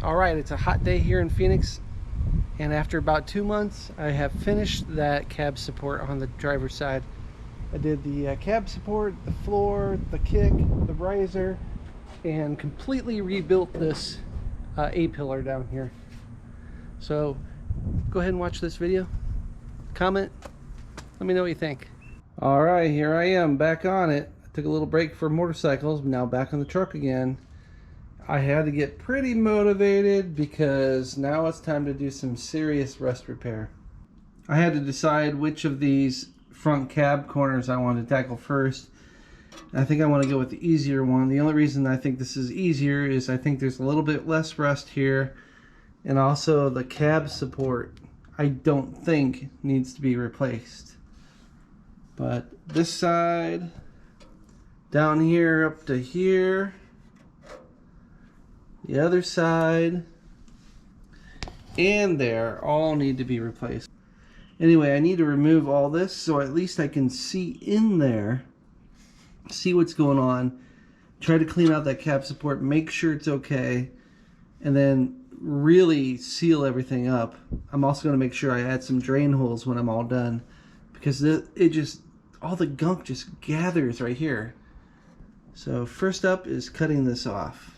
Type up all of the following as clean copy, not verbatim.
All right, it's a hot day here in Phoenix, and after about 2 months, I have finished that cab support on the driver's side. I did the cab support, the floor, the kick, the riser, and completely rebuilt this A-pillar down here. So go ahead and watch this video. Comment, let me know what you think. All right, here I am back on it. I took a little break for motorcycles, now back on the truck again. I had to get pretty motivated because now it's time to do some serious rust repair. I had to decide which of these front cab corners I want to tackle first. I think I want to go with the easier one. The only reason I think this is easier is I think there's a little bit less rust here, and also the cab support I don't think needs to be replaced. But this side, down here up to here, the other side, and there all need to be replaced. Anyway, I need to remove all this so at least I can see in there, see what's going on, try to clean out that cab support, make sure it's okay, and then really seal everything up. I'm also going to make sure I add some drain holes when I'm all done, because it just, all the gunk just gathers right here. So first up is cutting this off.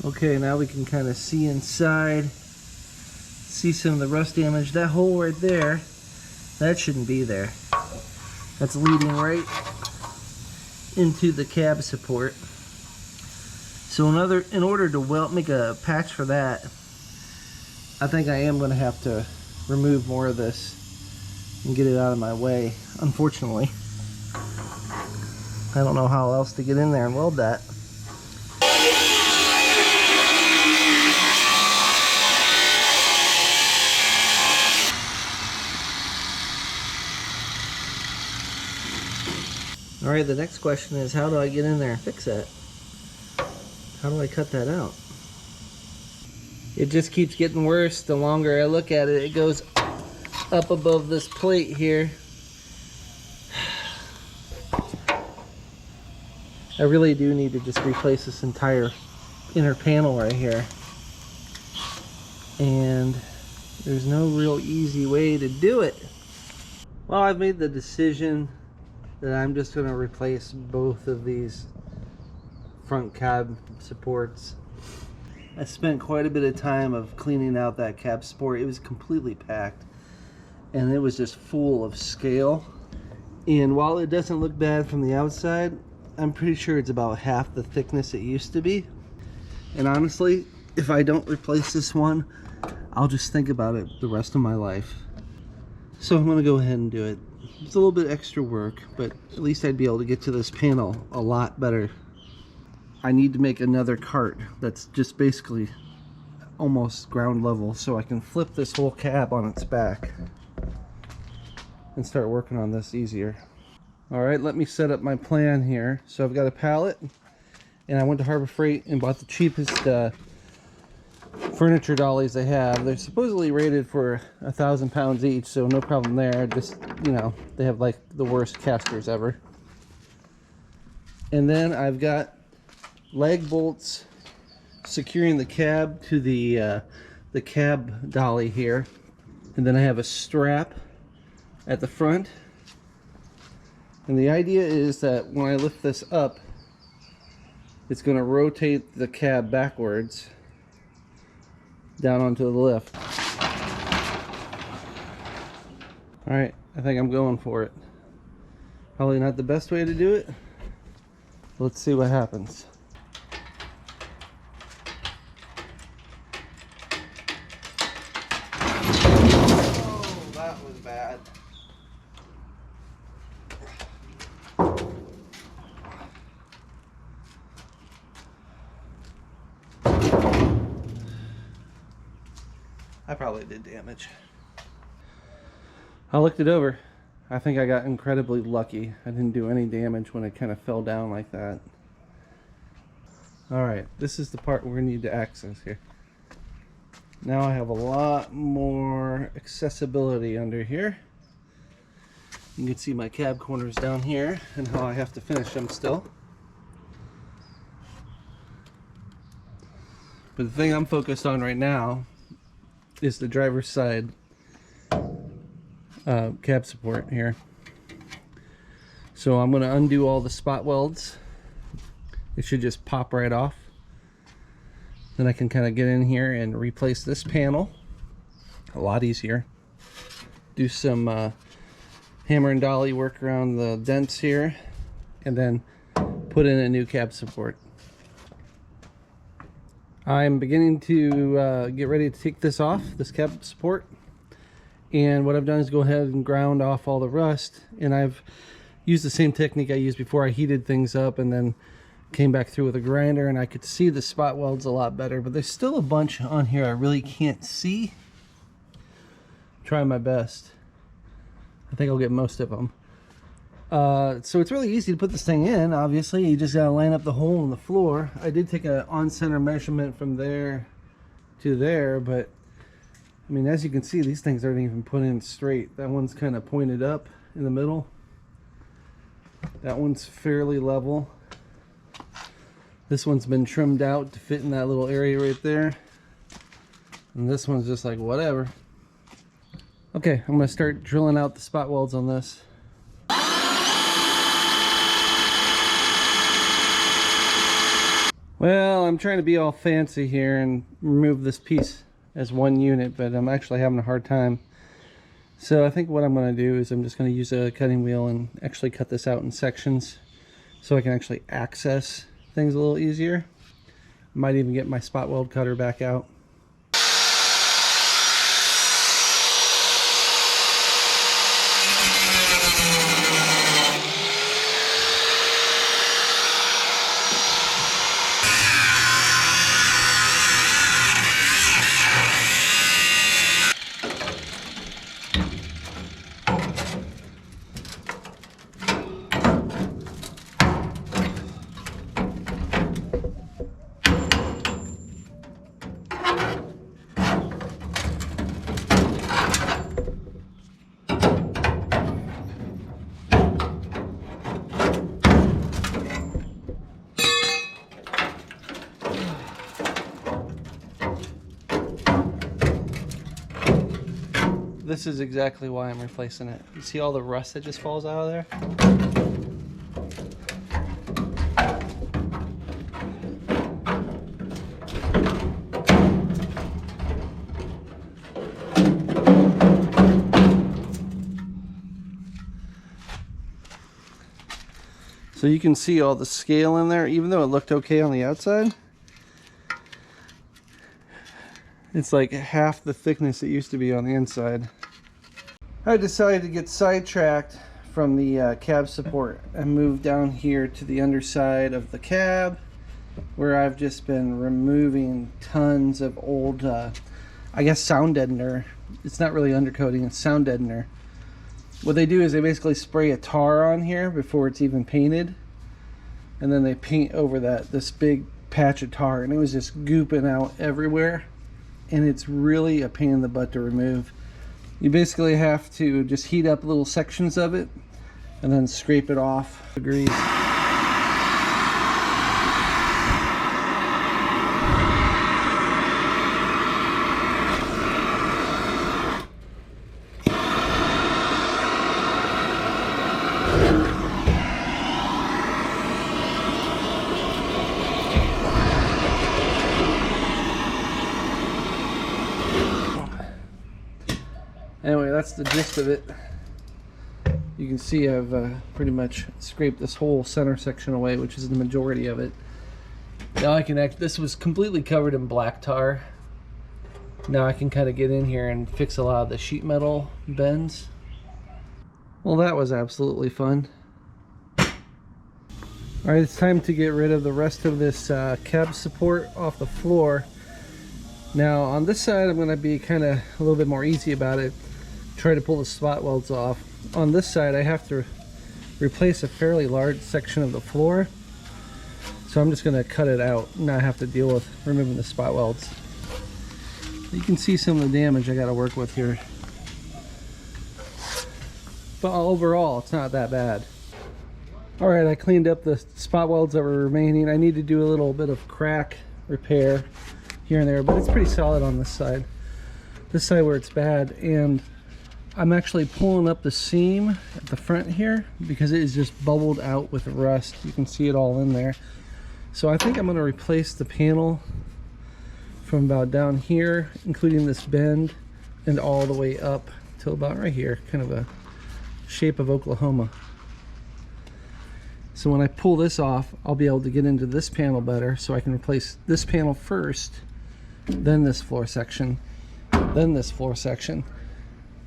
Okay, now we can kind of see inside, see some of the rust damage. That hole right there, that shouldn't be there. That's leading right into the cab support. So in order to make a patch for that, I think I am going to have to remove more of this and get it out of my way, unfortunately. I don't know how else to get in there and weld that. Alright, the next question is, how do I get in there and fix that? How do I cut that out? It just keeps getting worse. The longer I look at it, it goes up above this plate here. I really do need to just replace this entire inner panel right here. And there's no real easy way to do it. Well, I've made the decision that I'm just going to replace both of these front cab supports. I spent quite a bit of time of cleaning out that cab support. It was completely packed and it was just full of scale. And while it doesn't look bad from the outside, I'm pretty sure it's about half the thickness it used to be. And honestly, if I don't replace this one, I'll just think about it the rest of my life. So I'm going to go ahead and do it. It's a little bit extra work, but at least I'd be able to get to this panel a lot better. I need to make another cart that's just basically almost ground level so I can flip this whole cab on its back and start working on this easier. Alright, let me set up my plan here. So I've got a pallet, and I went to Harbor Freight and bought the cheapest furniture dollies they have. They're supposedly rated for 1,000 pounds each, so no problem there. Just, you know, they have like the worst casters ever. And then I've got leg bolts securing the cab to the cab dolly here. And then I have a strap at the front. And the idea is that when I lift this up, it's going to rotate the cab backwards down onto the lift. Alright, I think I'm going for it. Probably not the best way to do it. Let's see what happens. Oh, that was bad. I probably did damage. I looked it over. I think I got incredibly lucky. I didn't do any damage when it kind of fell down like that. Alright, this is the part we're going to need to access here. Now I have a lot more accessibility under here. You can see my cab corners down here and how I have to finish them still. But the thing I'm focused on right now is the driver's side cab support here. So I'm going to undo all the spot welds. It should just pop right off. Then I can kind of get in here and replace this panel. A lot easier. Do some hammer and dolly work around the dents here, and then put in a new cab support. I'm beginning to get ready to take this off, this cab support. And what I've done is go ahead and ground off all the rust, and I've used the same technique I used before. I heated things up and then came back through with a grinder, and I could see the spot welds a lot better, but there's still a bunch on here I really can't see. Try my best. I think I'll get most of them. So it's really easy to put this thing in. Obviously, you just gotta line up the hole in the floor. I did take an on-center measurement from there to there, but I mean, as you can see, these things aren't even put in straight. That one's kind of pointed up in the middle. That one's fairly level. This one's been trimmed out to fit in that little area right there. And this one's just like whatever. Okay, I'm gonna start drilling out the spot welds on this. Well, I'm trying to be all fancy here and remove this piece as one unit, but I'm actually having a hard time. So I think what I'm going to do is I'm just going to use a cutting wheel and actually cut this out in sections so I can actually access things a little easier. Might even get my spot weld cutter back out. This is exactly why I'm replacing it. You see all the rust that just falls out of there? So you can see all the scale in there, even though it looked okay on the outside. It's like half the thickness it used to be on the inside. I decided to get sidetracked from the cab support and move down here to the underside of the cab, where I've just been removing tons of old, I guess, sound deadener. It's not really undercoating, it's sound deadener. What they do is they basically spray a tar on here before it's even painted, and then they paint over this big patch of tar, and it was just gooping out everywhere, and it's really a pain in the butt to remove. You basically have to just heat up little sections of it and then scrape it off the grease. Anyway, that's the gist of it. You can see I've pretty much scraped this whole center section away, which is the majority of it. Now I can this was completely covered in black tar. Now I can kind of get in here and fix a lot of the sheet metal bends. Well, that was absolutely fun. Alright, it's time to get rid of the rest of this cab support off the floor. Now on this side I'm going to be kind of a little bit more easy about it. Try to pull the spot welds off. On this side I have to replace a fairly large section of the floor. So I'm just going to cut it out and not have to deal with removing the spot welds. You can see some of the damage I got to work with here. But overall it's not that bad. Alright, I cleaned up the spot welds that were remaining. I need to do a little bit of crack repair here and there, but it's pretty solid on this side. This side where it's bad, and I'm actually pulling up the seam at the front here because it is just bubbled out with rust. You can see it all in there. So I think I'm going to replace the panel from about down here, including this bend, and all the way up till about right here, kind of a shape of Oklahoma. So when I pull this off, I'll be able to get into this panel better, so I can replace this panel first, then this floor section, then this floor section,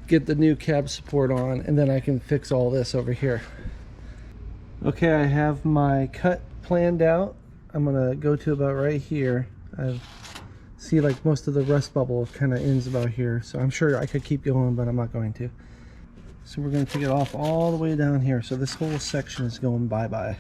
get the new cab support on, and then I can fix all this over here. Okay, I have my cut planned out. I'm gonna go to about right here. I see like most of the rust bubble kind of ends about here, so I'm sure I could keep going, but I'm not going to. So we're going to take it off all the way down here. So this whole section is going bye-bye.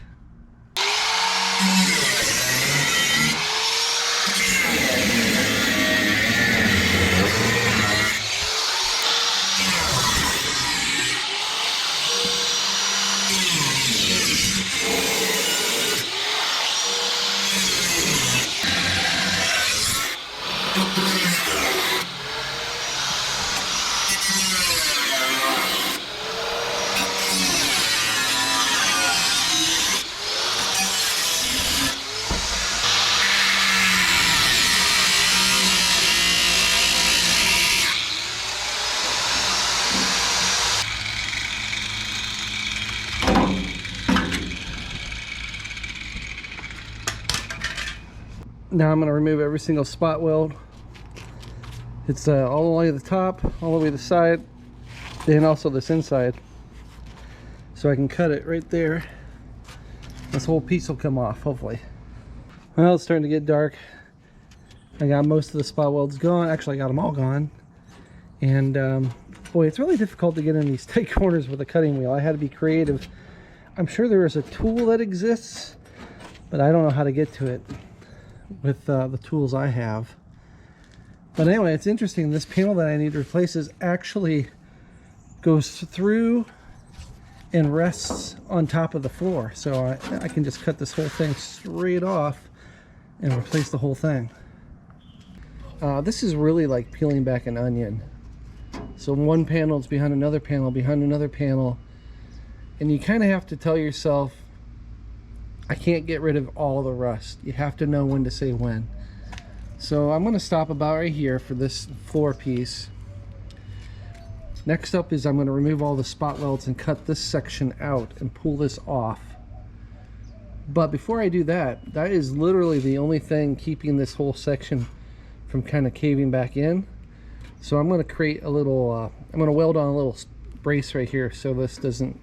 Now I'm going to remove every single spot weld. It's all the way to the top, all the way to the side, and also this inside. So I can cut it right there. This whole piece will come off, hopefully. Well, it's starting to get dark. I got most of the spot welds gone. Actually, I got them all gone. And boy, it's really difficult to get in these tight corners with a cutting wheel. I had to be creative. I'm sure there is a tool that exists, but I don't know how to get to it with the tools I have. But anyway, it's interesting. This panel that I need to replace is actually goes through and rests on top of the floor. So I can just cut this whole thing straight off and replace the whole thing. This is really like peeling back an onion. So one panel is behind another panel, and you kind of have to tell yourself, I can't get rid of all the rust. You have to know when to say when. So I'm going to stop about right here for this floor piece. Next up is I'm going to remove all the spot welds and cut this section out and pull this off. But before I do that, that is literally the only thing keeping this whole section from kind of caving back in. So I'm going to create a little, I'm going to weld on a little brace right here so this doesn't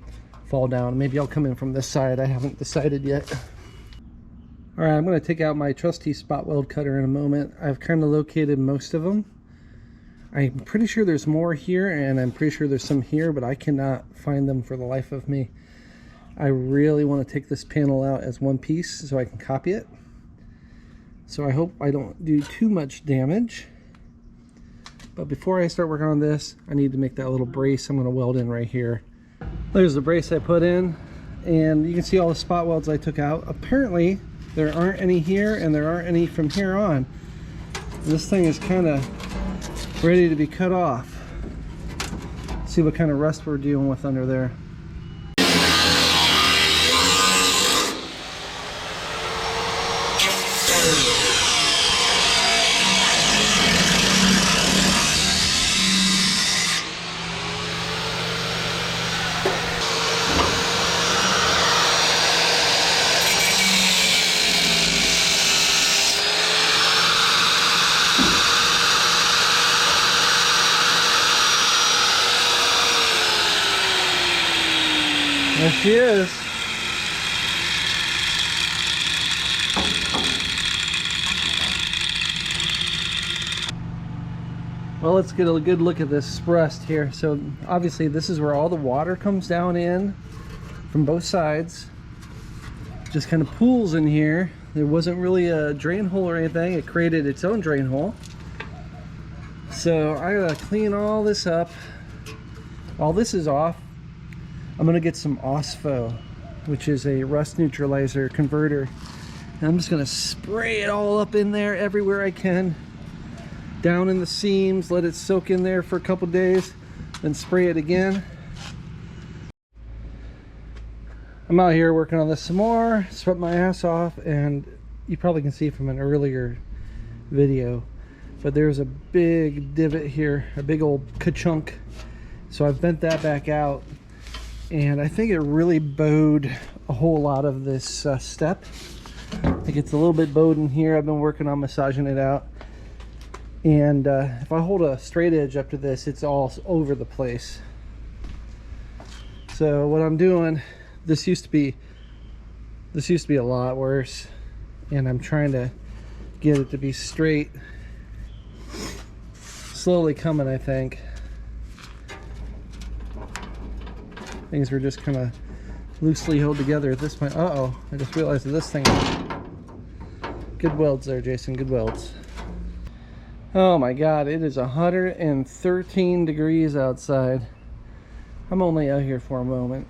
fall down. Maybe I'll come in from this side. I haven't decided yet. Alright, I'm going to take out my trusty spot weld cutter in a moment. I've kind of located most of them. I'm pretty sure there's more here, and I'm pretty sure there's some here, but I cannot find them for the life of me. I really want to take this panel out as one piece so I can copy it. So I hope I don't do too much damage. But before I start working on this, I need to make that little brace I'm going to weld in right here. There's the brace I put in, and you can see all the spot welds I took out. Apparently there aren't any here, and there aren't any from here on. This thing is kind of ready to be cut off. Let's see what kind of rust we're dealing with under there. There she is. Well, let's get a good look at this rust here. So obviously this is where all the water comes down in from both sides. Just kind of pools in here. There wasn't really a drain hole or anything. It created its own drain hole. So I gotta clean all this up. While this is off, I'm gonna get some OSPHO, which is a rust neutralizer converter. And I'm just gonna spray it all up in there everywhere I can. Down in the seams, let it soak in there for a couple days, then spray it again. I'm out here working on this some more, sweat my ass off, and you probably can see from an earlier video, but there's a big divot here, a big old ka-chunk. So I've bent that back out, and I think it really bowed a whole lot of this step. I think it's a little bit bowed in here. I've been working on massaging it out. And if I hold a straight edge up to this, it's all over the place. So what I'm doing, this used to be a lot worse, and I'm trying to get it to be straight. Slowly coming, I think. Things were just kind of loosely held together at this point. Uh-oh, I just realized that this thing... Good welds there, Jason, good welds. Oh my God, it is 113 degrees outside. I'm only out here for a moment.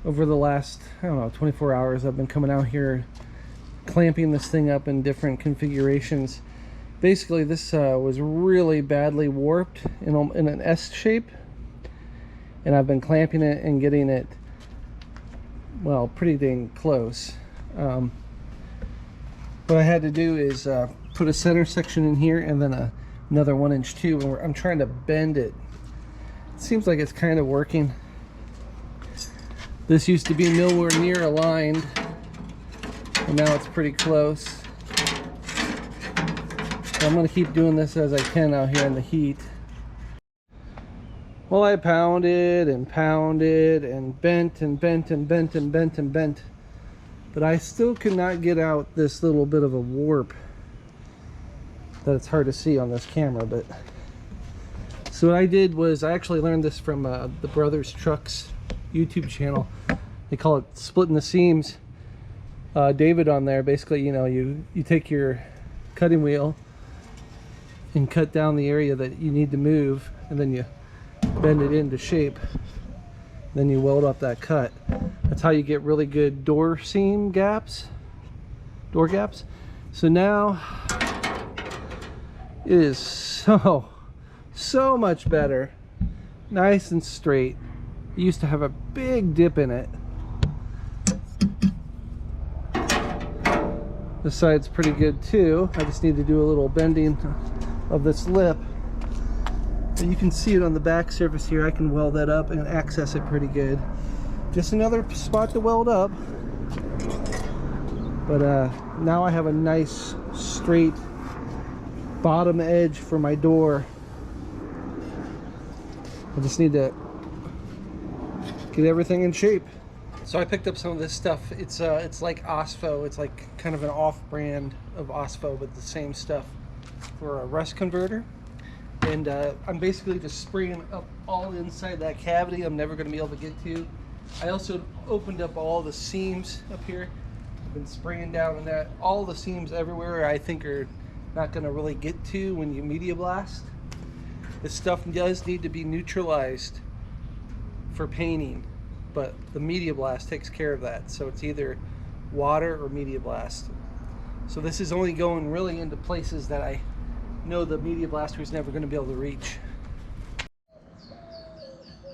Over the last, I don't know, 24 hours, I've been coming out here clamping this thing up in different configurations. Basically, this was really badly warped in an S shape. And I've been clamping it and getting it, well, pretty dang close. What I had to do is put a center section in here and then another 1-inch tube, and I'm trying to bend it. It seems like it's kind of working. This used to be nowhere near aligned, and now it's pretty close. So I'm going to keep doing this as I can out here in the heat. Well, I pounded and pounded and bent and bent and bent and bent and bent, but I still could not get out this little bit of a warp that it's hard to see on this camera. But so what I did was, I actually learned this from the Brothers Trucks YouTube channel. They call it splitting the seams. David on there, basically, you know, you take your cutting wheel and cut down the area that you need to move, and then you bend it into shape, then you weld up that cut. That's how you get really good door gaps. So now it is so much better, nice and straight. It used to have a big dip in it. This side's pretty good too. I just need to do a little bending of this lip. But you can see it on the back surface here. I can weld that up and access it pretty good. Just another spot to weld up. But now I have a nice straight bottom edge for my door. I just need to get everything in shape. So I picked up some of this stuff. It's like OSPHO. It's like kind of an off-brand of OSPHO, but the same stuff for a rust converter. And I'm basically just spraying up all inside that cavity I'm never going to be able to get to. I also opened up all the seams up here. I've been spraying down on that. All the seams everywhere I think are not going to really get to when you media blast. This stuff does need to be neutralized for painting, but the media blast takes care of that. So it's either water or media blast. So this is only going really into places that I know the media blaster is never going to be able to reach.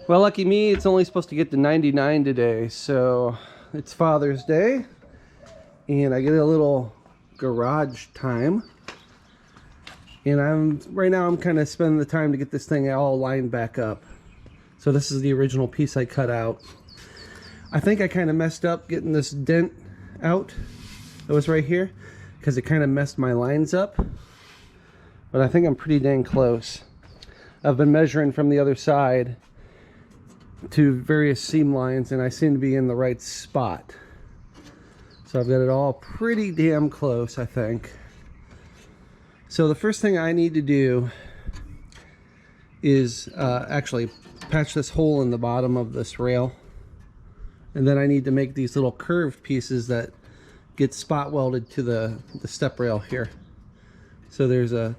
Well, lucky me, it's only supposed to get to 99 today, so it's Father's Day, and I get a little garage time. And right now I'm kind of spending the time to get this thing all lined back up. So this is the original piece I cut out. I think I kind of messed up getting this dent out that was right here, because it kind of messed my lines up. But I think I'm pretty dang close. I've been measuring from the other side, to various seam lines, and I seem to be in the right spot. So I've got it all pretty damn close, I think. So the first thing I need to do is actually patch this hole in the bottom of this rail. And then I need to make these little curved pieces that get spot welded to the step rail here. So there's a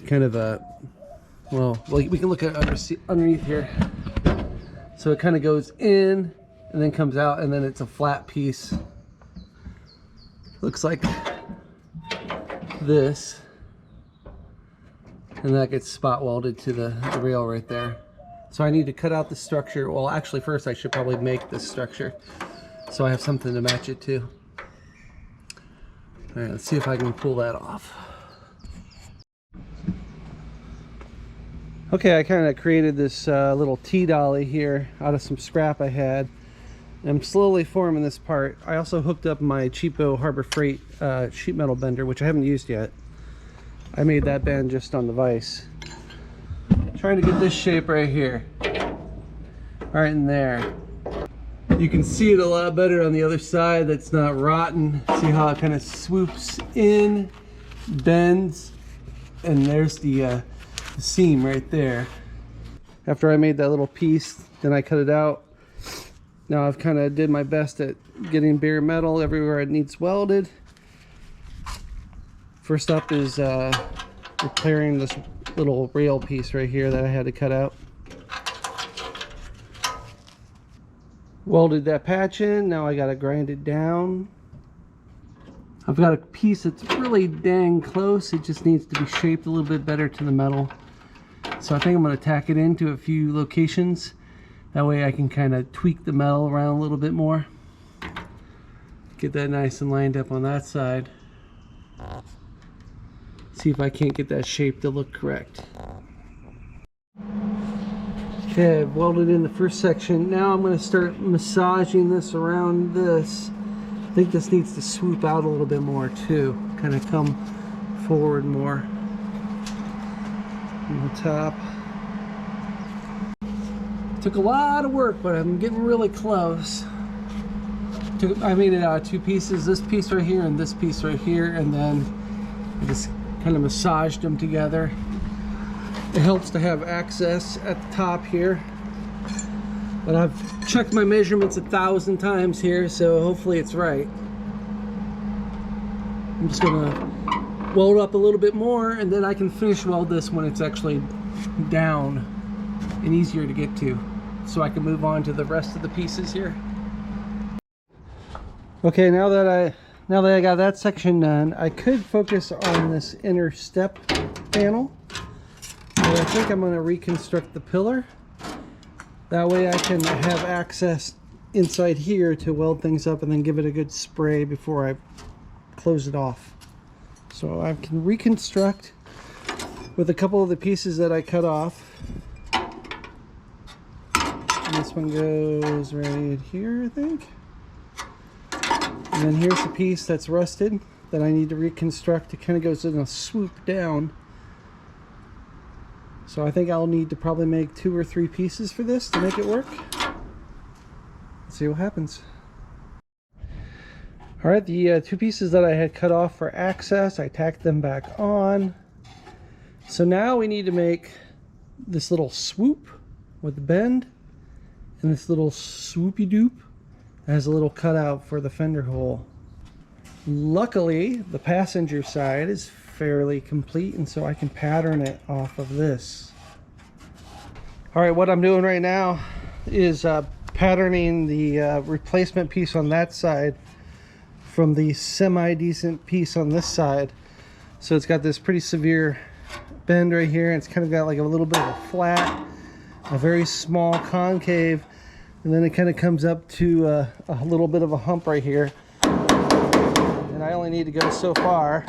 kind of a, well, we can look at underneath here. So it kind of goes in and then comes out, and then it's a flat piece. Looks like this. And that gets spot welded to the rail right there. So I need to cut out the structure. Well, actually first I should probably make this structure so I have something to match it to. All right, let's see if I can pull that off. Okay, I kind of created this little T-dolly here out of some scrap I had. I'm slowly forming this part. I also hooked up my cheapo Harbor Freight sheet metal bender, which I haven't used yet. I made that bend just on the vise. Trying to get this shape right here. Right in there. You can see it a lot better on the other side. That's not rotten. See how it kind of swoops in, bends, and there's the seam right there. After I made that little piece, then I cut it out. Now I've kind of did my best at getting bare metal everywhere it needs welded. First up is repairing this little rail piece right here that I had to cut out. Welded that patch in. Now I gotta grind it down. I've got a piece that's really dang close. It just needs to be shaped a little bit better to the metal. So I think I'm gonna tack it into a few locations. That way I can kind of tweak the metal around a little bit more. Get that nice and lined up on that side. See if I can't get that shape to look correct. Okay, I've welded in the first section. Now I'm going to start massaging this around this. I think this needs to swoop out a little bit more too. Kind of come forward more on the top. Took a lot of work, but I'm getting really close. I made it out of two pieces. This piece right here and this piece right here, and then I just kind of massaged them together. It helps to have access at the top here, but I've checked my measurements 1,000 times here, so hopefully it's right. I'm just gonna weld up a little bit more, and then I can finish weld this when it's actually down and easier to get to, so I can move on to the rest of the pieces here. Okay, now that I got that section done, I could focus on this inner step panel. But I think I'm going to reconstruct the pillar. That way I can have access inside here to weld things up and then give it a good spray before I close it off. So I can reconstruct with a couple of the pieces that I cut off. And this one goes right here, I think. And then here's the piece that's rusted that I need to reconstruct. It kind of goes in a swoop down. So I think I'll need to probably make 2 or 3 pieces for this to make it work. Let's see what happens. Alright, the 2 pieces that I had cut off for access, I tacked them back on. So now we need to make this little swoop with the bend, and this little swoopy doop has a little cutout for the fender hole. Luckily, the passenger side is fairly complete, and so I can pattern it off of this. All right, what I'm doing right now is patterning the replacement piece on that side from the semi-decent piece on this side. So it's got this pretty severe bend right here, and it's kind of got like a little bit of a flat, a very small concave, and then it kind of comes up to a little bit of a hump right here. And I only need to go so far.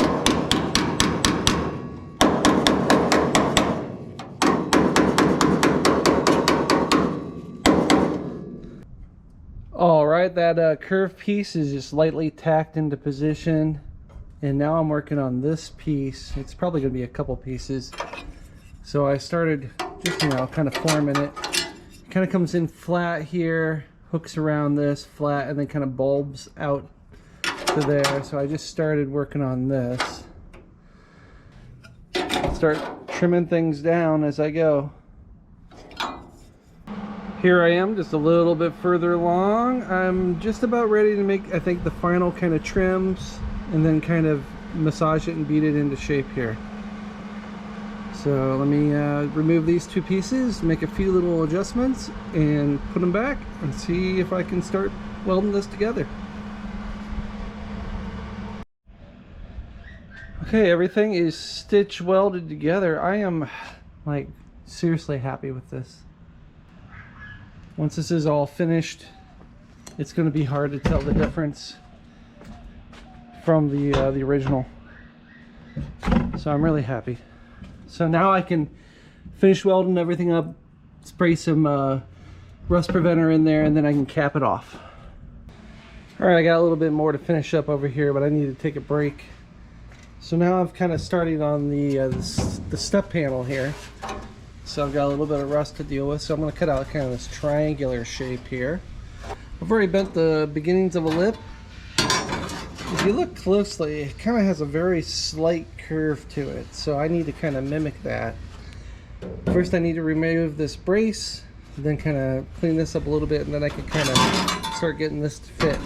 All right, that curved piece is just lightly tacked into position. And now I'm working on this piece. It's probably gonna be a couple pieces. So I started just, kind of forming it. kind of comes in flat here, hooks around this flat, and then kind of bulbs out to there. So I just started working on this. I'll start trimming things down as I go. Here I am, just a little bit further along. I'm just about ready to make, I think, the final kind of trims, and then kind of massage it and beat it into shape here. So let me remove these two pieces, make a few little adjustments, and put them back and see if I can start welding this together. Okay, everything is stitch welded together. I am like seriously happy with this. Once this is all finished, it's going to be hard to tell the difference from the original. So I'm really happy. So now I can finish welding everything up, spray some rust preventer in there, and then I can cap it off. All right, I got a little bit more to finish up over here, but I need to take a break. So now I've kind of started on the step panel here. So I've got a little bit of rust to deal with. So I'm going to cut out kind of this triangular shape here. I've already bent the beginnings of a lip. If you look closely, it kind of has a very slight curve to it, so I need to kind of mimic that. First I need to remove this brace, then kind of clean this up a little bit, and then I can kind of start getting this to fit.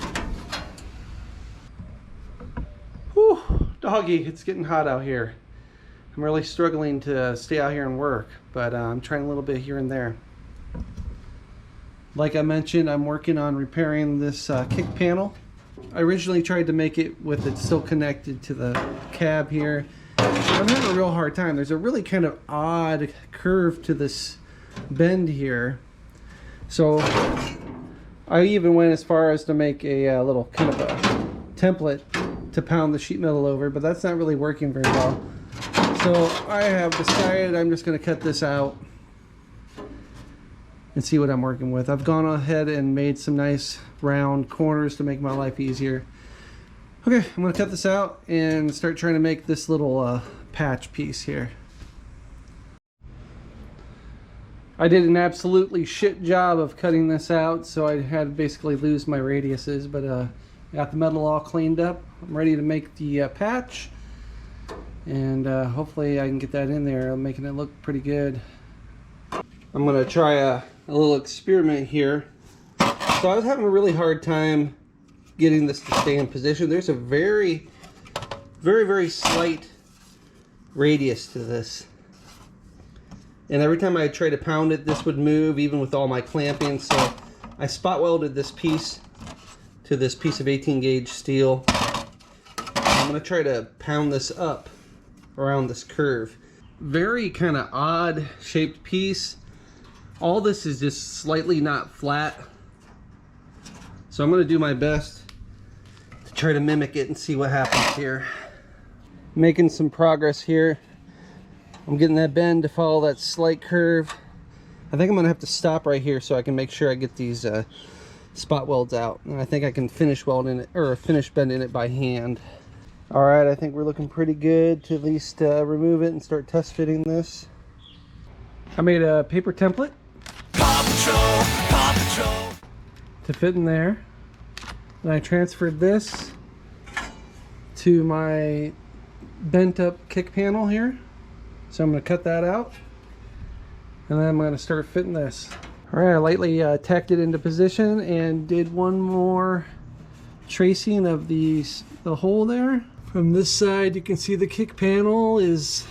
Whew, doggy, it's getting hot out here. I'm really struggling to stay out here and work, but I'm trying a little bit here and there. Like I mentioned, I'm working on repairing this kick panel. I originally tried to make it with it still connected to the cab here. I'm having a real hard time. There's a really kind of odd curve to this bend here. So I even went as far as to make a little kind of a template to pound the sheet metal over, but that's not really working very well. So I have decided I'm just going to cut this out and see what I'm working with. I've gone ahead and made some nice round corners to make my life easier. Okay, I'm going to cut this out and start trying to make this little patch piece here. I did an absolutely shit job of cutting this out, so I had to basically lose my radiuses, but got the metal all cleaned up. I'm ready to make the patch, and hopefully I can get that in there, making it look pretty good. I'm going to try a little experiment here. So I was having a really hard time getting this to stay in position. There's a very slight radius to this. And every time I try to pound it, this would move, even with all my clamping. So I spot welded this piece to this piece of 18 gauge steel. I'm going to try to pound this up around this curve. Very kind of odd shaped piece. All this is just slightly not flat. So I'm going to do my best to try to mimic it and see what happens here. Making some progress here. I'm getting that bend to follow that slight curve. I think I'm going to have to stop right here so I can make sure I get these spot welds out. And I think I can finish welding it, or finish bending it by hand. Alright, I think we're looking pretty good to at least remove it and start test fitting this. I made a paper template Paw Patrol to fit in there. And I transferred this to my bent up kick panel here. So I'm going to cut that out, and then I'm going to start fitting this. Alright, I lightly tacked it into position and did one more tracing of the hole there. From this side you can see the kick panel is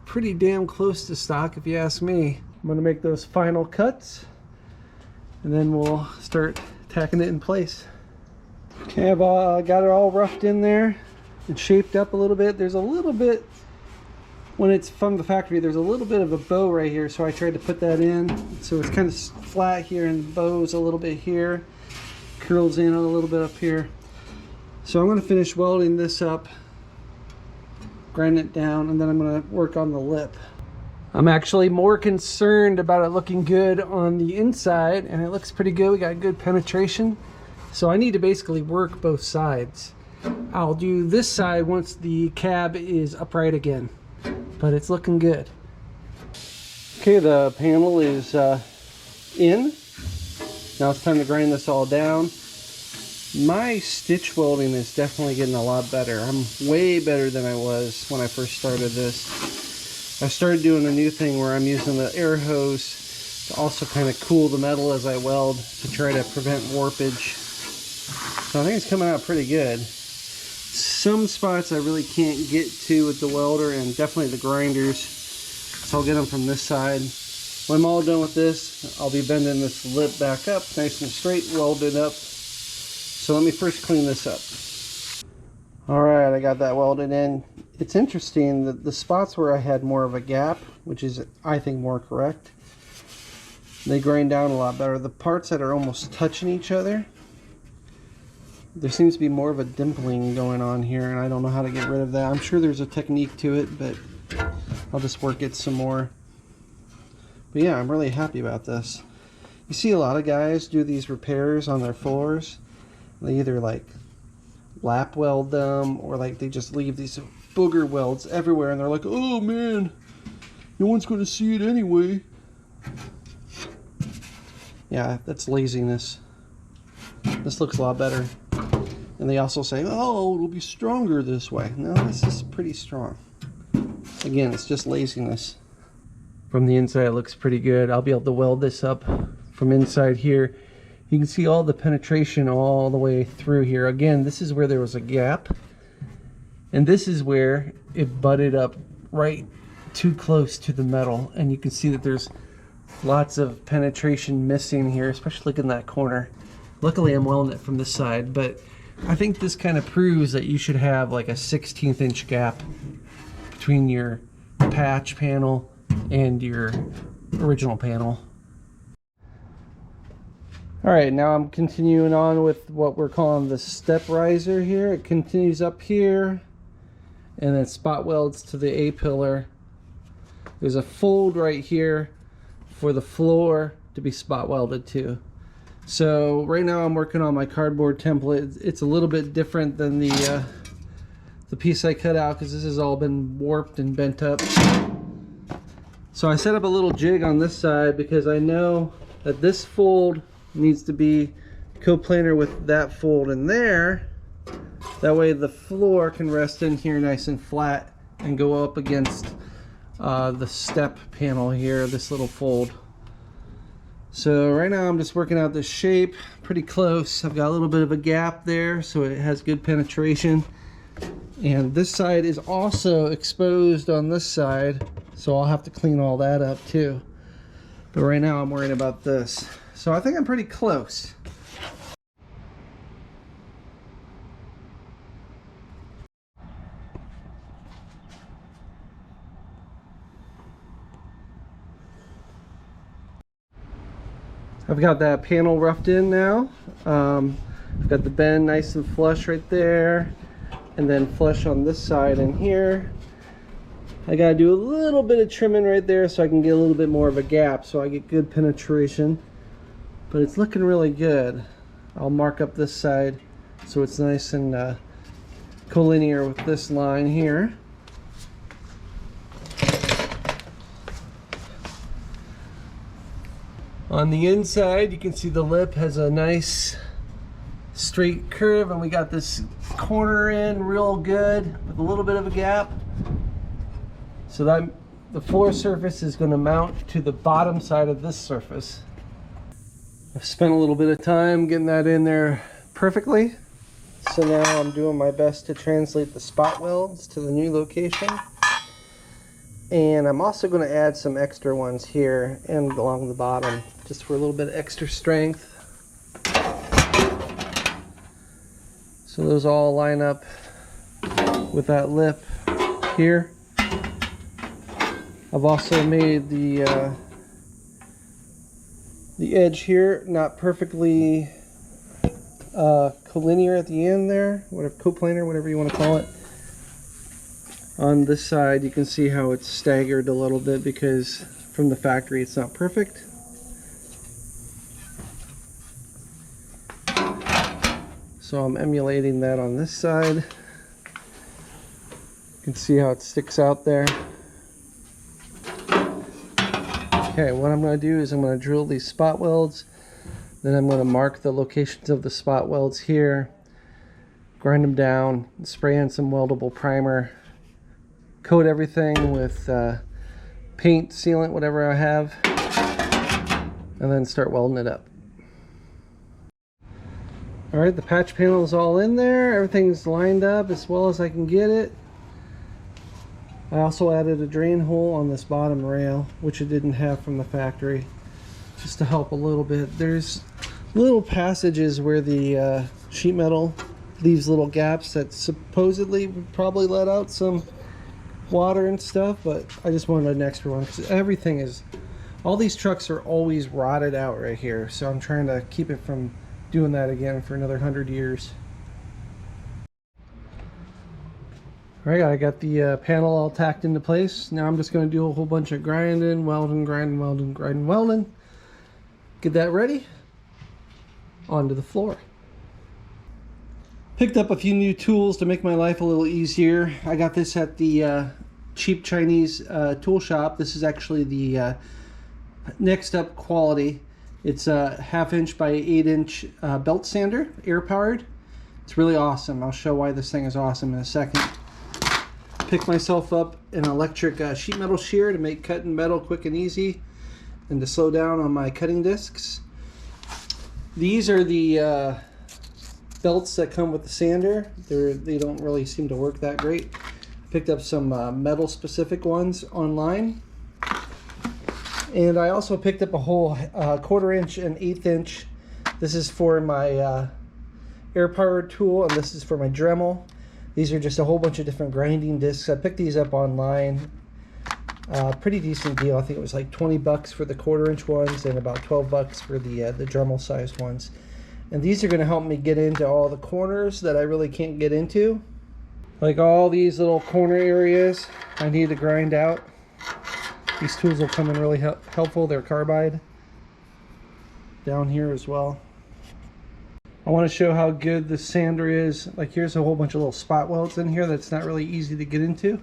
pretty damn close to stock if you ask me. I'm going to make those final cuts and then we'll start tacking it in place. Okay, I've got it all roughed in there and shaped up a little bit. There's a little bit, when it's from the factory, there's a little bit of a bow right here, so I tried to put that in. So it's kind of flat here and the bow's a little bit here, curls in a little bit up here. So I'm going to finish welding this up, grind it down, and then I'm going to work on the lip. I'm actually more concerned about it looking good on the inside, and it looks pretty good. We got good penetration. So I need to basically work both sides. I'll do this side once the cab is upright again, but it's looking good. Okay, the panel is in. Now it's time to grind this all down. My stitch welding is definitely getting a lot better. I'm way better than I was when I first started this. I started doing a new thing where I'm using the air hose to also kind of cool the metal as I weld to try to prevent warpage. So I think it's coming out pretty good. Some spots I really can't get to with the welder, and definitely the grinders. So I'll get them from this side. When I'm all done with this, I'll be bending this lip back up, nice and straight, welded up. So let me first clean this up. Alright, I got that welded in. It's interesting that the spots where I had more of a gap, which is, I think, more correct, they grind down a lot better. The parts that are almost touching each other, there seems to be more of a dimpling going on here, and I don't know how to get rid of that. I'm sure there's a technique to it, but I'll just work it some more. But yeah, I'm really happy about this. You see a lot of guys do these repairs on their floors. They either like lap weld them, or like they just leave these booger welds everywhere, and they're like, oh man, no one's going to see it anyway. Yeah, that's laziness. This looks a lot better. And they also say, oh, it'll be stronger this way. No, this is pretty strong. Again, it's just laziness. From the inside, it looks pretty good. I'll be able to weld this up from inside here. You can see all the penetration all the way through here. Again, this is where there was a gap. And this is where it butted up right too close to the metal. And you can see that there's lots of penetration missing here, especially in that corner. Luckily, I'm welding it from this side, but I think this kind of proves that you should have like a 1/16 inch gap between your patch panel and your original panel. Alright, now I'm continuing on with what we're calling the step riser here. It continues up here and then spot welds to the A-pillar. There's a fold right here for the floor to be spot welded to. So right now I'm working on my cardboard template. It's a little bit different than the piece I cut out because this has all been warped and bent up. So I set up a little jig on this side because I know that this fold needs to be coplanar with that fold in there. That way the floor can rest in here nice and flat and go up against the step panel here, this little fold. So right now I'm just working out this shape, pretty close. I've got a little bit of a gap there so it has good penetration. And this side is also exposed on this side, so I'll have to clean all that up too. But right now I'm worrying about this. So I think I'm pretty close. I've got that panel roughed in now. I've got the bend nice and flush right there, and then flush on this side and here. I gotta do a little bit of trimming right there so I can get a little bit more of a gap so I get good penetration. But it's looking really good. I'll mark up this side so it's nice and collinear with this line here. On the inside, you can see the lip has a nice straight curve, and we got this corner in real good with a little bit of a gap. So that the floor surface is going to mount to the bottom side of this surface. I've spent a little bit of time getting that in there perfectly. So now I'm doing my best to translate the spot welds to the new location. And I'm also going to add some extra ones here and along the bottom, just for a little bit of extra strength. So those all line up with that lip here. I've also made the edge here not perfectly collinear at the end there, whatever, coplanar, whatever you want to call it. On this side you can see how it's staggered a little bit because from the factory it's not perfect. So I'm emulating that on this side. You can see how it sticks out there. Okay, what I'm going to do is I'm going to drill these spot welds Then I'm going to mark the locations of the spot welds here, grind them down, spray in some weldable primer, coat everything with paint, sealant, whatever I have, and then start welding it up. Alright, the patch panel is all in there. Everything's lined up as well as I can get it. I also added a drain hole on this bottom rail, which it didn't have from the factory, just to help a little bit. There's little passages where the sheet metal leaves little gaps that supposedly would probably let out some water and stuff, but I just wanted an extra one because everything is, all these trucks are always rotted out right here, so I'm trying to keep it from doing that again for another 100 years. Alright, I got the panel all tacked into place. Now I'm just going to do a whole bunch of grinding, welding, grinding, welding, grinding, welding. Get that ready. Onto the floor. Picked up a few new tools to make my life a little easier. I got this at the cheap Chinese tool shop. This is actually the next up quality. It's a 1/2 inch by 8 inch belt sander, air powered. It's really awesome. I'll show why this thing is awesome in a second. Picked myself up an electric sheet metal shear to make cutting metal quick and easy, and to slow down on my cutting discs. These are the belts that come with the sander. They don't really seem to work that great. Picked up some metal specific ones online. And I also picked up a whole 1/4 inch and 1/8 inch. This is for my air powered tool, and this is for my Dremel. These are just a whole bunch of different grinding discs. I picked these up online. Pretty decent deal. I think it was like 20 bucks for the 1/4 inch ones and about 12 bucks for the Dremel size ones. And these are going to help me get into all the corners that I really can't get into. Like all these little corner areas I need to grind out. These tools will come in really helpful. They're carbide. Down here as well. I want to show how good the sander is. Like here's a whole bunch of little spot welds in here that's not really easy to get into.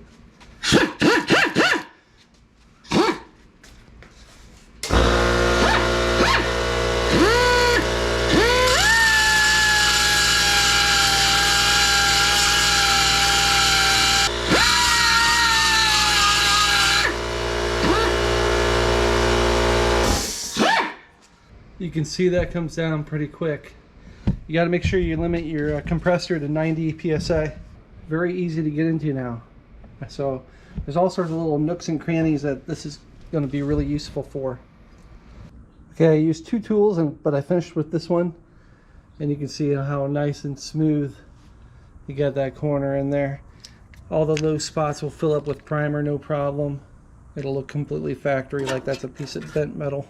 You can see that comes down pretty quick. You got to make sure you limit your compressor to 90 psi. Very easy to get into now. So there's all sorts of little nooks and crannies that this is going to be really useful for. Okay, I used 2 tools, but I finished with this one. And you can see how nice and smooth you got that corner in there. All the low spots will fill up with primer, no problem. It'll look completely factory, like that's a piece of bent metal.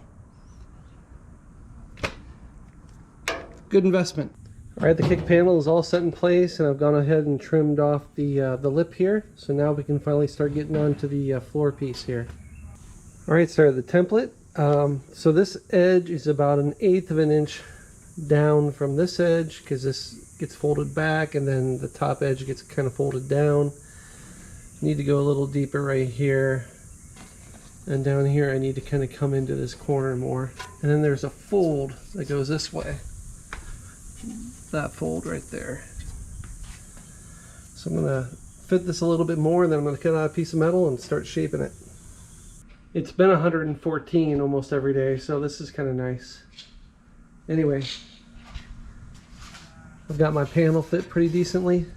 Good investment. All right, the kick panel is all set in place, and I've gone ahead and trimmed off the lip here. So now we can finally start getting onto the floor piece here. All right, started the template. So this edge is about 1/8 of an inch down from this edge, because this gets folded back, and then the top edge gets kind of folded down. Need to go a little deeper right here, and down here I need to kind of come into this corner more. And then there's a fold that goes this way. That fold right there. So I'm going to fit this a little bit more, and then I'm going to cut out a piece of metal and start shaping it. It's been 114 almost every day, so this is kind of nice. Anyway, I've got my panel fit pretty decently.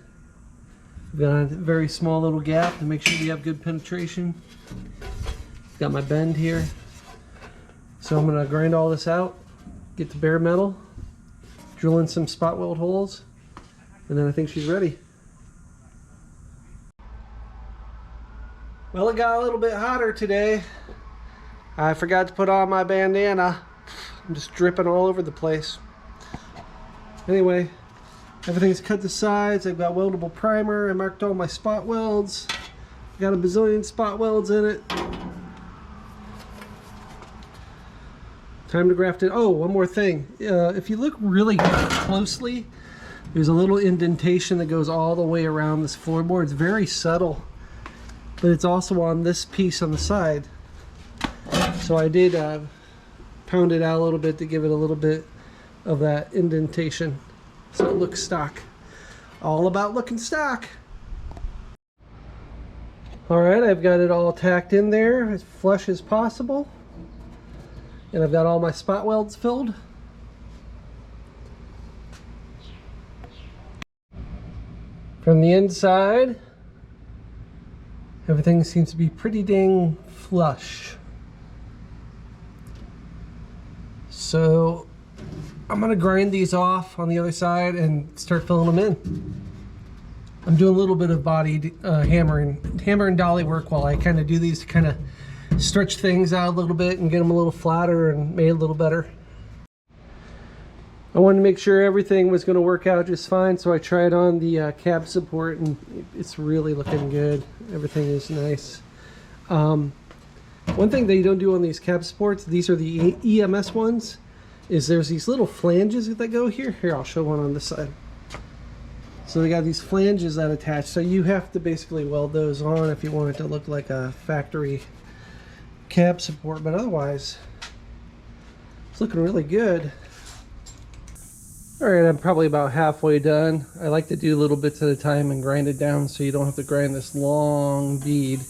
I've got a very small little gap to make sure we have good penetration. Got my bend here. So I'm going to grind all this out, get the bare metal, drill in some spot weld holes, and then I think she's ready. Well, it got a little bit hotter today. I forgot to put on my bandana. I'm just dripping all over the place. Anyway, everything's cut to size. I've got weldable primer. I marked all my spot welds. Got a bazillion spot welds in it. Time to graft it. Oh, one more thing. If you look really closely, there's a little indentation that goes all the way around this floorboard. It's very subtle, but it's also on this piece on the side. So I did pound it out a little bit to give it a little bit of that indentation, so it looks stock. All about looking stock. All right, I've got it all tacked in there as flush as possible, and I've got all my spot welds filled. From the inside, everything seems to be pretty dang flush. So I'm gonna grind these off on the other side and start filling them in. I'm doing a little bit of body hammer and dolly work while I kind of do these to kind of stretch things out a little bit and get them a little flatter and made a little better. I wanted to make sure everything was going to work out just fine, so I tried on the cab support, and it's really looking good. Everything is nice. One thing that you don't do on these cab supports, these are the EMS ones, is there's these little flanges that go here. Here, I'll show one on this side. So they got these flanges that attach, so you have to basically weld those on if you want it to look like a factory cab support, but otherwise it's looking really good. All right, I'm probably about halfway done. I like to do little bits at a time and grind it down so you don't have to grind this long bead.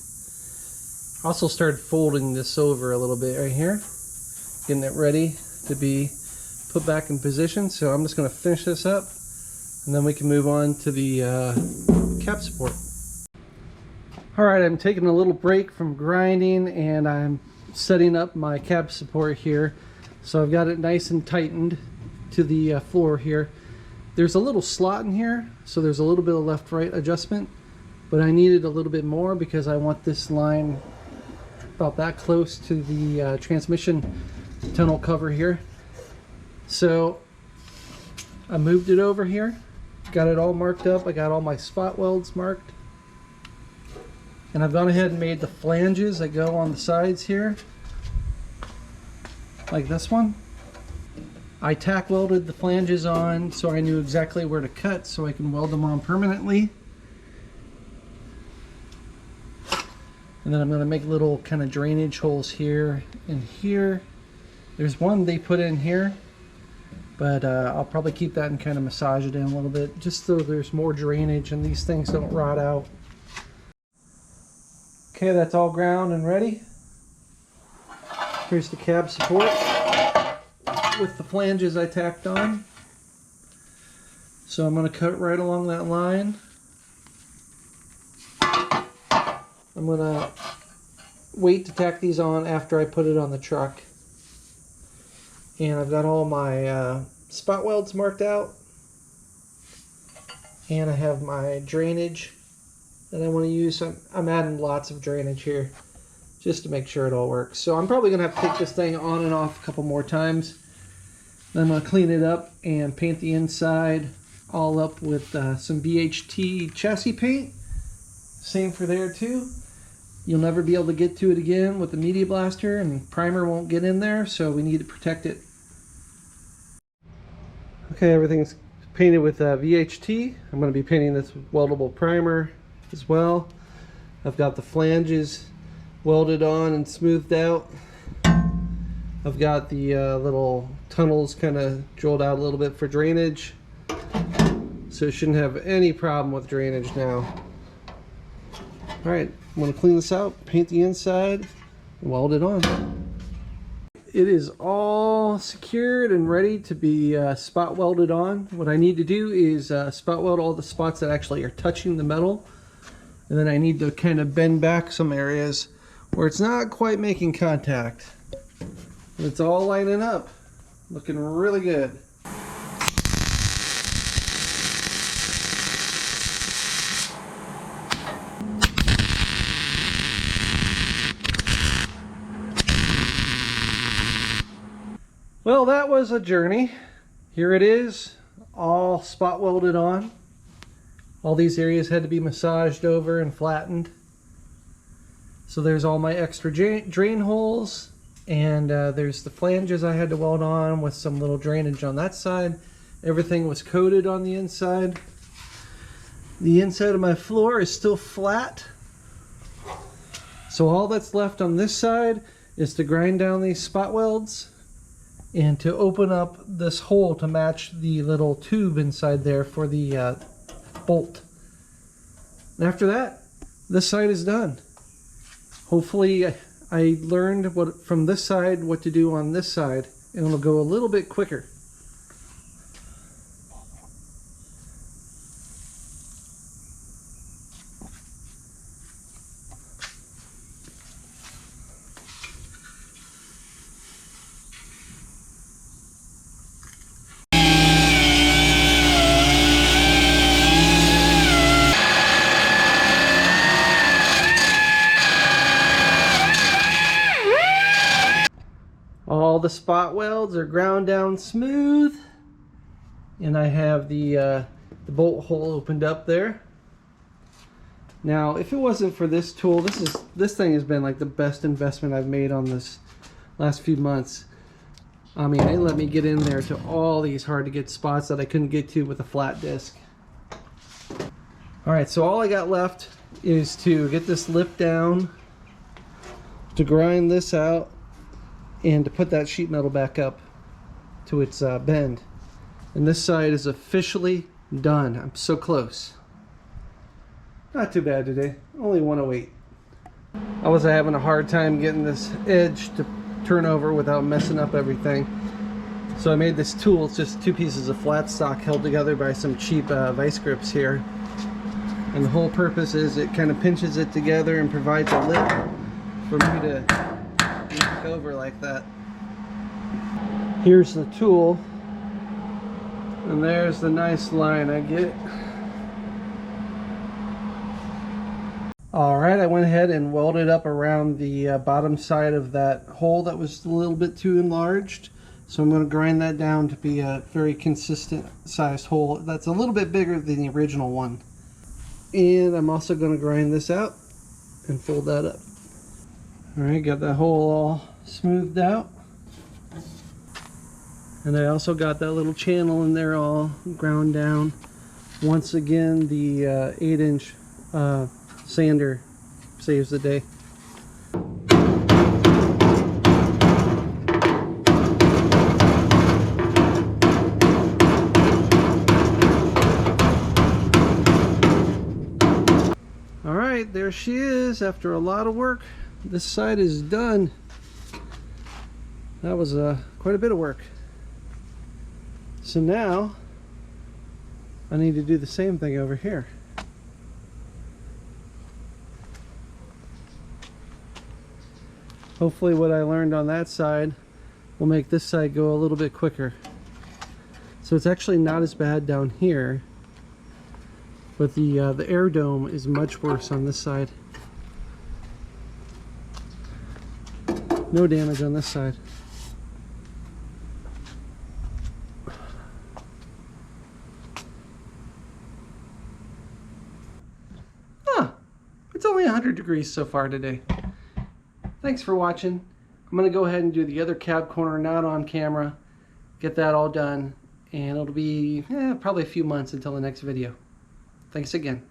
Also started folding this over a little bit right here, getting it ready to be put back in position. So I'm just going to finish this up, and then we can move on to the cap support. All right, I'm taking a little break from grinding, and I'm setting up my cab support here. So I've got it nice and tightened to the floor here. There's a little slot in here, so there's a little bit of left-right adjustment, but I needed a little bit more because I want this line about that close to the transmission tunnel cover here. So I moved it over here, got it all marked up. I got all my spot welds marked, and I've gone ahead and made the flanges that go on the sides here, like this one. I tack welded the flanges on so I knew exactly where to cut so I can weld them on permanently. And then I'm going to make little kind of drainage holes here and here. There's one they put in here, but I'll probably keep that and kind of massage it in a little bit just so there's more drainage and these things don't rot out. Okay, that's all ground and ready. Here's the cab support with the flanges I tacked on. So I'm going to cut right along that line. I'm going to wait to tack these on after I put it on the truck. And I've got all my spot welds marked out. And I have my drainage that I want to use. I'm adding lots of drainage here just to make sure it all works. So I'm probably going to have to take this thing on and off a couple more times. Then I'm going to clean it up and paint the inside all up with some BHT chassis paint. Same for there too. You'll never be able to get to it again with the Media Blaster, and primer won't get in there, so we need to protect it. Okay, everything's painted with VHT. I'm going to be painting this with weldable primer as well. I've got the flanges welded on and smoothed out. I've got the little tunnels kind of drilled out a little bit for drainage, so it shouldn't have any problem with drainage now. All right, I'm going to clean this out, paint the inside, and weld it on. It is all secured and ready to be spot welded on. What I need to do is spot weld all the spots that actually are touching the metal, and then I need to kind of bend back some areas where it's not quite making contact. It's all lining up, looking really good. Well, that was a journey. Here it is, all spot welded on. All these areas had to be massaged over and flattened. So there's all my extra drain holes, and there's the flanges I had to weld on with some little drainage on that side. Everything was coated on the inside. The inside of my floor is still flat. So all that's left on this side is to grind down these spot welds and to open up this hole to match the little tube inside there for the bolt. And after that, this side is done. Hopefully I learned from this side what to do on this side, and it'll go a little bit quicker. All the spot welds are ground down smooth, and I have the bolt hole opened up there. Now, if it wasn't for this tool, this thing has been like the best investment I've made on this last few months. I mean, it let me get in there to all these hard to get spots that I couldn't get to with a flat disc. All right, so all I got left is to get this lip down, to grind this out, and to put that sheet metal back up to its bend. And this side is officially done. I'm so close. Not too bad today, only 108. I was having a hard time getting this edge to turn over without messing up everything. So I made this tool. It's just 2 pieces of flat stock held together by some cheap vice grips here. And the whole purpose is it kind of pinches it together and provides a lip for me to knock over like that. Here's the tool, and there's the nice line I get. Alright, I went ahead and welded up around the bottom side of that hole that was a little bit too enlarged. So I'm going to grind that down to be a very consistent sized hole that's a little bit bigger than the original one. And I'm also going to grind this out and fold that up. Alright, got that hole all smoothed out. And I also got that little channel in there all ground down. Once again, the 8-inch sander saves the day. Alright, there she is after a lot of work. This side is done. That was quite a bit of work. So now I need to do the same thing over here. Hopefully what I learned on that side will make this side go a little bit quicker. So it's actually not as bad down here, but the air dome is much worse on this side. No damage on this side. It's only 100 degrees so far today. Thanks for watching. I'm going to go ahead and do the other cab corner not on camera, get that all done, and it'll be probably a few months until the next video. Thanks again.